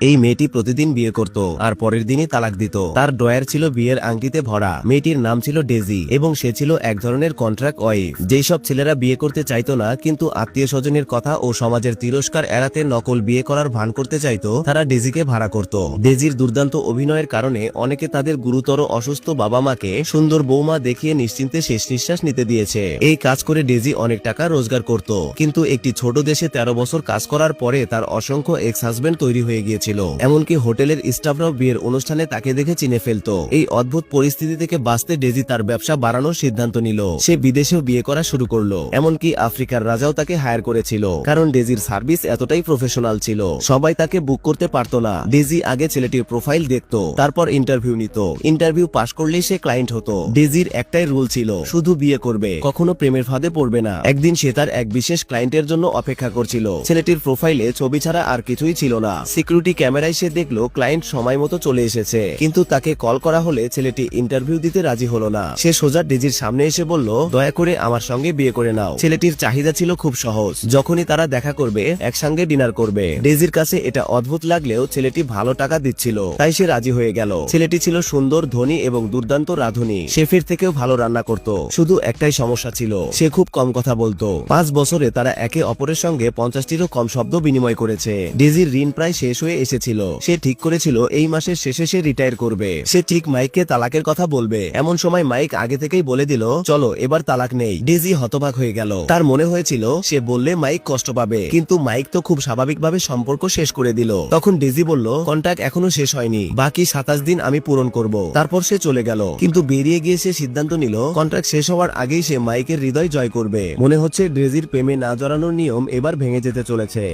এই মেয়েটি প্রতিদিন বিয়ে করত আর পরের দিনই তালাক দিত। তার ড্রয়ার ছিল বিয়ের আংটিতে ভরা। মেয়েটির নাম ছিল ডেজি এবং সে ছিল এক ধরনের কন্ট্রাক্ট ওয়াইফ। যেই সব ছেলেরা বিয়ে করতে চাইতো না কিন্তু আত্মীয় স্বজনের কথা ও সমাজের তিরস্কার এড়াতে নকল বিয়ে করার ভান করতে চাইতো, তারা ডেজিকে ভাড়া করত। ডেজির দুর্দান্ত অভিনয়ের কারণে অনেকে তাদের গুরুতর অসুস্থ বাবা মাকে সুন্দর বৌমা দেখিয়ে নিশ্চিন্তে শেষ নিঃশ্বাস নিতে দিয়েছে। এই কাজ করে ডেজি অনেক টাকা রোজগার করত, কিন্তু একটি ছোট দেশে 13 বছর কাজ করার পরে তার অসংখ্য এক্স হাজবেন্ড তৈরি হয়ে গিয়েছিল। এমনকি হোটেলের স্টাফরাও বিয়ের অনুষ্ঠানে তাকে দেখে চিনে ফেলতো। এই অদ্ভুত পরিস্থিতি থেকে বাঁচতে ডেজি তার ব্যবসা বাড়ানোর সিদ্ধান্ত নিল। সে বিদেশেও বিয়ে করা শুরু করলো। এমনকি আফ্রিকার রাজাও তাকে হায়ার করেছিল, কারণ ডেজির সার্ভিস এতটাই প্রফেশনাল ছিল। সবাই তাকে বুক করতে পারতো না। ডেজি আগে ছেলেটির প্রোফাইল দেখতো, তারপর ইন্টারভিউ নিত। ইন্টারভিউ পাশ করলেই সে ক্লায়েন্ট হতো। ডেজির একটাই রুল ছিল, শুধু বিয়ে করবে, কখনো প্রেমের ফাঁদে পড়বে না। একদিন সে তার এক বিশেষ ক্লায়েন্টের জন্য অপেক্ষা করছিল। ছেলেটির প্রোফাইলে ছবি ছাড়া আর কিছুই ছিল না। সিকিউরিটি ক্যামেরায় সে দেখলো ক্লায়েন্ট সময় মতো চলে এসেছে, কিন্তু তাকে কল করা হলে ছেলেটি ইন্টারভিউ দিতে রাজি হলো না। সে সোজা ডেজির সামনে এসে বলল, দয়া করে আমার সঙ্গে বিয়ে করে নাও। ছেলেটির চাহিদা ছিল খুব সহজ, যখনই তারা দেখা করবে একসঙ্গে ডিনার করবে। ডেজির কাছে এটা অদ্ভুত লাগলেও ছেলেটি ভালো টাকা দিচ্ছিল, তাই সে রাজি হয়ে গেল। ছেলেটি ছিল সুন্দর, ধনী এবং দুর্দান্ত রাঁধুনি। শেফের থেকেও ভালো রান্না করত। শুধু একটাই সমস্যা ছিল, সে খুব কম কথা বলতো। 5 বছরে তারা একে অপরের সঙ্গে 50টিরও কম শব্দ বিনিময় করেছে। ডেজির ঋণ প্রায় শেষ হয়ে এসেছিল। সে ঠিক করেছিল এই মাসের শেষে সে রিটায়ার করবে। সে ঠিক মাইককে তালাকের কথা বলবে, এমন সময় মাইক আগে থেকেই বলে দিল, চলো এবার তালাক নেই। ডেজি হতবাক হয়ে গেল। তার মনে হয়েছিল সে বললে মাইক কষ্ট পাবে, কিন্তু মাইক তো খুব স্বাভাবিকভাবে সম্পর্ক শেষ করে দিল। তখন ডেজি বলল, কন্ট্রাক্ট এখনো শেষ হয়নি, বাকি 27 দিন আমি পূরণ করব। তারপর সে চলে গেল। কিন্তু বেরিয়ে গিয়ে সে সিদ্ধান্ত নিল কন্ট্রাক্ট শেষ হওয়ার আগেই সে মাইকের হৃদয় জয় করবে। মনে হচ্ছে ডেজির প্রেমে না জড়ানোর নিয়ম এবার ভেঙে যেতে চলেছে।